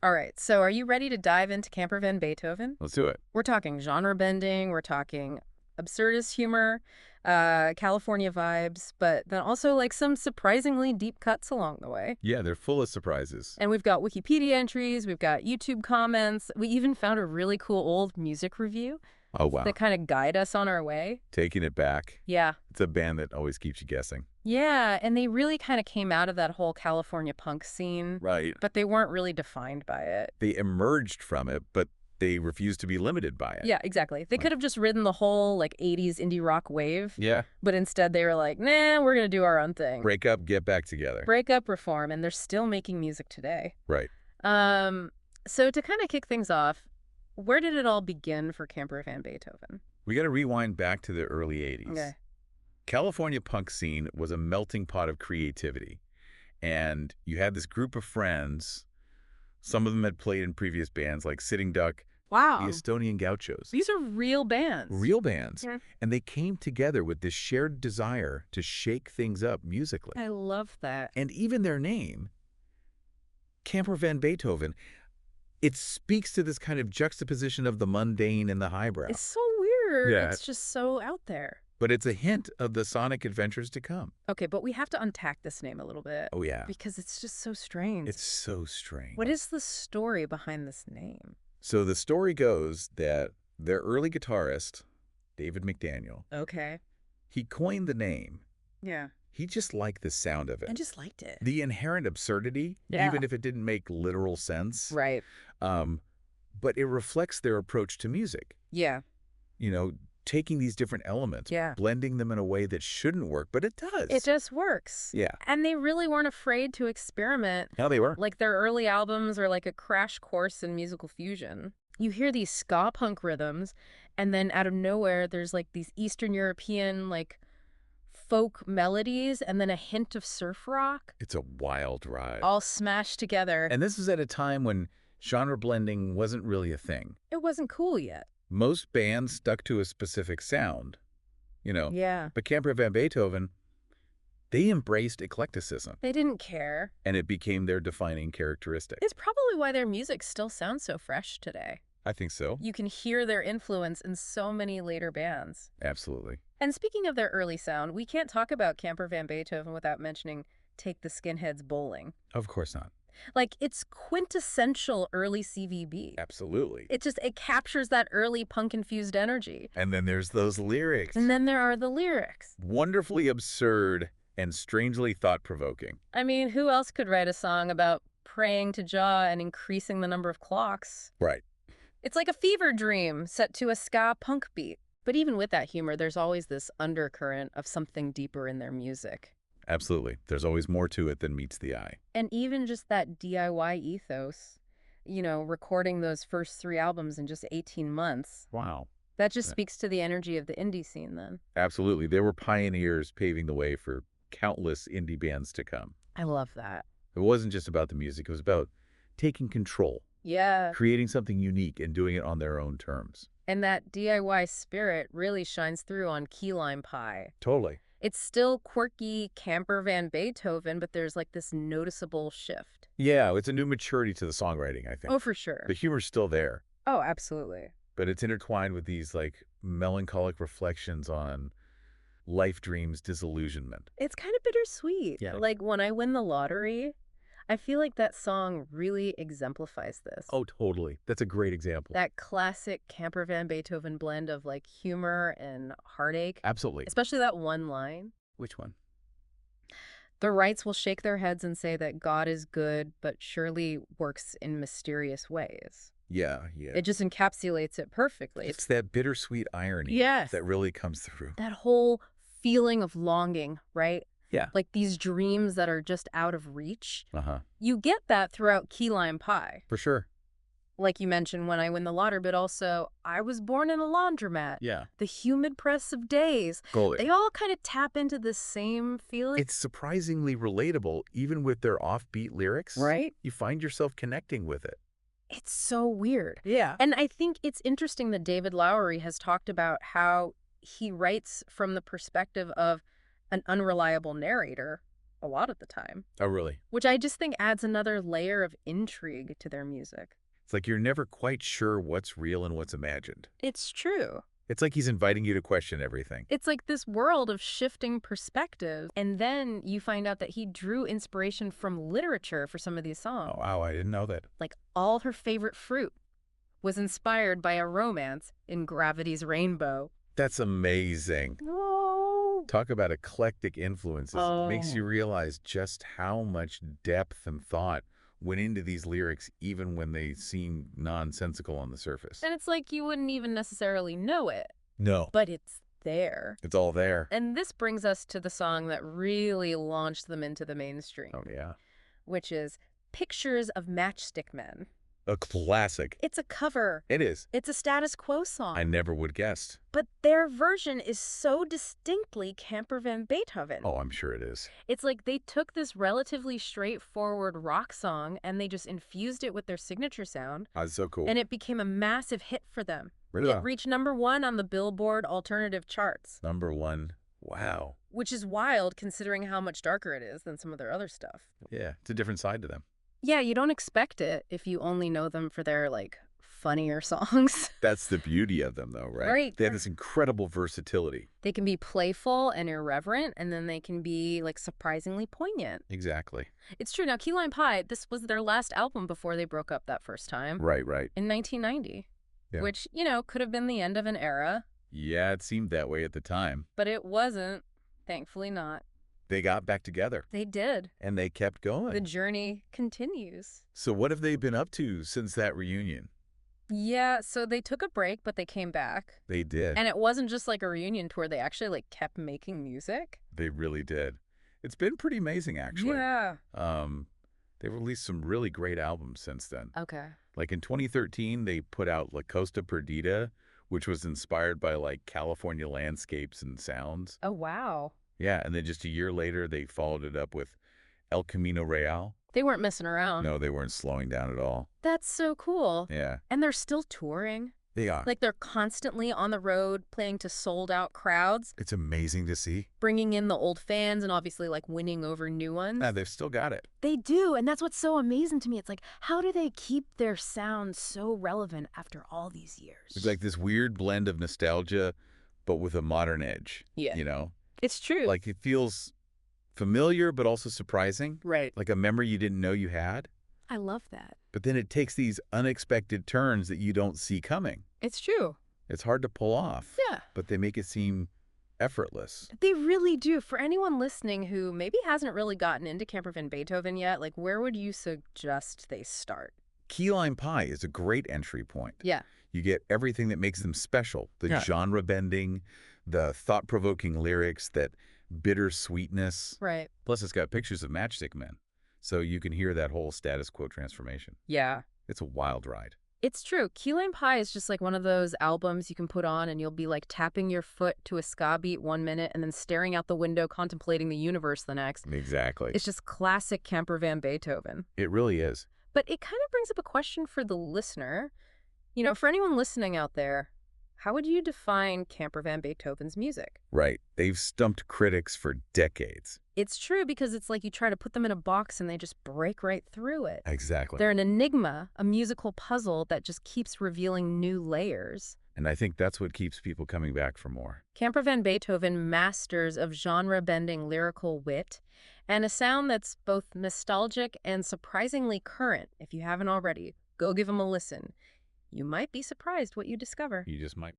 All right, so are you ready to dive into Camper Van Beethoven? Let's do it. We're talking genre bending, we're talking absurdist humor, California vibes, but then also like some surprisingly deep cuts along the way. Yeah, they're full of surprises. And we've got Wikipedia entries, we've got YouTube comments, we even found a really cool old music review Oh, wow. that kind of guide us on our way. Taking it back. Yeah. It's a band that always keeps you guessing. Yeah, and they really kind of came out of that whole California punk scene, Right. but they weren't really defined by it. They emerged from it, but they refused to be limited by it. Yeah, exactly. They could have just ridden the whole like 80s indie rock wave, Yeah. but instead they were like, nah, we're going to do our own thing. Break up, get back together. Break up, reform, and they're still making music today. Right. So to kind of kick things off, where did it all begin for Camper Van Beethoven? We got to rewind back to the early 80s. Okay. California punk scene was a melting pot of creativity. And you had this group of friends. Some of them had played in previous bands like Sitting Duck, Wow. the Estonian Gauchos. These are real bands. Real bands. Yeah. And they came together with this shared desire to shake things up musically. I love that. And even their name, Camper Van Beethoven, it speaks to this kind of juxtaposition of the mundane and the highbrow. It's so weird. Yeah. It's just so out there. But it's a hint of the sonic adventures to come. Okay, but we have to unpack this name a little bit. Oh, yeah. Because it's just so strange. It's so strange. What is the story behind this name? So the story goes that their early guitarist, David McDaniel, Okay. he coined the name. Yeah. He just liked the sound of it. I just liked it. The inherent absurdity, Yeah. even if it didn't make literal sense. Right. But it reflects their approach to music. Yeah. You know, taking these different elements, Yeah. blending them in a way that shouldn't work, but it does. It just works. Yeah. And they really weren't afraid to experiment. Yeah, they were. Like their early albums are like a crash course in musical fusion. You hear these ska punk rhythms, and then out of nowhere, there's like these Eastern European, like folk melodies, and then a hint of surf rock, It's a wild ride. all smashed together. And this is at a time when genre blending wasn't really a thing. It wasn't cool yet. Most bands stuck to a specific sound, you know. Yeah. But Camper Van Beethoven, they embraced eclecticism, They didn't care. and it became their defining characteristic. It's probably why their music still sounds so fresh today. I think so. You can hear their influence in so many later bands. Absolutely. And speaking of their early sound, we can't talk about Camper Van Beethoven without mentioning Take the Skinheads Bowling. Of course not. Like, it's quintessential early CVB. Absolutely. It captures that early punk-infused energy. And then there's those lyrics. And then there are the lyrics. Wonderfully absurd and strangely thought-provoking. I mean, who else could write a song about praying to Jah and increasing the number of clocks? Right. It's like a fever dream set to a ska punk beat. But even with that humor, there's always this undercurrent of something deeper in their music. Absolutely. There's always more to it than meets the eye. And even just that DIY ethos, you know, recording those first 3 albums in just 18 months, Wow. that just Yeah. speaks to the energy of the indie scene then. Absolutely. They were pioneers paving the way for countless indie bands to come. I love that. It wasn't just about the music. It was about taking control, Yeah. creating something unique, and doing it on their own terms. And that DIY spirit really shines through on Key Lime Pie. Totally. It's still quirky Camper Van Beethoven, but there's like this noticeable shift. Yeah, it's a new maturity to the songwriting, I think. Oh, for sure. The humor's still there, Oh, absolutely. but it's intertwined with these like melancholic reflections on life dreams, disillusionment. It's kind of bittersweet. Yeah. Like when I win the lottery, I feel like that song really exemplifies this. Oh, totally. That's a great example. That classic Camper Van Beethoven blend of like humor and heartache, Absolutely. especially that one line. Which one? The rights will shake their heads and say that God is good, but surely works in mysterious ways. Yeah, yeah. It just encapsulates it perfectly. It's that bittersweet irony Yes. that really comes through. That whole feeling of longing, right? Yeah. Like these dreams that are just out of reach. Uh-huh. You get that throughout Key Lime Pie. For sure. Like you mentioned, when I win the lottery, but also I was born in a laundromat. Yeah. The humid press of days. Goalie. They all kind of tap into the same feeling. It's surprisingly relatable, even with their offbeat lyrics. Right? You find yourself connecting with it. It's so weird. Yeah. And I think it's interesting that David Lowery has talked about how he writes from the perspective of an unreliable narrator. a lot of the time, Oh, really? which I just think adds another layer of intrigue to their music. It's like you're never quite sure what's real and what's imagined. It's true. It's like he's inviting you to question everything. It's like this world of shifting perspectives, and then you find out that he drew inspiration from literature for some of these songs. Oh, wow, I didn't know that. Like, all her favorite fruit was inspired by a romance in Gravity's Rainbow. That's amazing. Oh. Talk about eclectic influences. It makes you Oh. realize just how much depth and thought went into these lyrics, even when they seem nonsensical on the surface. And it's like you wouldn't even necessarily know it, No, but it's there. it's all there. And this brings us to the song that really launched them into the mainstream, Oh, yeah. which is Pictures of Matchstick Men. A classic. It's a cover. It is. It's a status quo song. I never would guessed. But their version is so distinctly Camper Van Beethoven. Oh, I'm sure it is. It's like they took this relatively straightforward rock song and they just infused it with their signature sound, That's so cool. and it became a massive hit for them. Really? It reached #1 on the Billboard alternative charts, Number one. Wow. which is wild considering how much darker it is than some of their other stuff. Yeah, it's a different side to them. Yeah, you don't expect it if you only know them for their, like, funnier songs. That's the beauty of them, though, right? Right. They have this incredible versatility. They can be playful and irreverent, and then they can be, like, surprisingly poignant. Exactly. It's true. Now, Key Lime Pie, this was their last album before they broke up that first time Right, right. in 1990, Yeah. which, could have been the end of an era, Yeah, it seemed that way at the time. but it wasn't. Thankfully not. They got back together, They did. and they kept going. The journey continues. So what have they been up to since that reunion? Yeah, so they took a break, but they came back. They did. And it wasn't just like a reunion tour. They actually, like, kept making music. They really did. It's been pretty amazing, actually. Yeah. They've released some really great albums since then. Okay. Like in 2013, they put out La Costa Perdida, which was inspired by like California landscapes and sounds. Oh, wow. Yeah, and then just a year later, they followed it up with El Camino Real. They weren't messing around. No, they weren't slowing down at all. That's so cool. Yeah, And they're still touring. they are. Like, they're constantly on the road playing to sold-out crowds, It's amazing to see. bringing in the old fans and obviously, like, winning over new ones. Yeah, they've still got it. They do, and that's what's so amazing to me. It's like, how do they keep their sound so relevant after all these years? It's like this weird blend of nostalgia, but with a modern edge. Yeah. You know? It's true. Like it feels familiar, but also surprising. Right. Like a memory you didn't know you had. I love that. But then it takes these unexpected turns that you don't see coming. It's true. It's hard to pull off. Yeah. But they make it seem effortless. They really do. For anyone listening who maybe hasn't really gotten into Camper Van Beethoven yet, like, where would you suggest they start? Key Lime Pie is a great entry point. Yeah. You get everything that makes them special. The Yeah. genre bending, the thought-provoking lyrics, that bitter sweetness. Right. Plus, it's got pictures of matchstick men. So you can hear that whole status quo transformation. Yeah. It's a wild ride. It's true. Key Lime Pie is just like one of those albums you can put on and you'll be like tapping your foot to a ska beat 1 minute and then staring out the window contemplating the universe the next. Exactly. It's just classic Camper Van Beethoven. It really is. But it kind of brings up a question for the listener. For anyone listening out there, how would you define Camper Van Beethoven's music? Right. They've stumped critics for decades. It's true because it's like you try to put them in a box and they just break right through it. Exactly. They're an enigma, a musical puzzle that just keeps revealing new layers. And I think that's what keeps people coming back for more. Camper Van Beethoven, masters of genre-bending lyrical wit and a sound that's both nostalgic and surprisingly current. If you haven't already, go give them a listen. You might be surprised what you discover. You just might.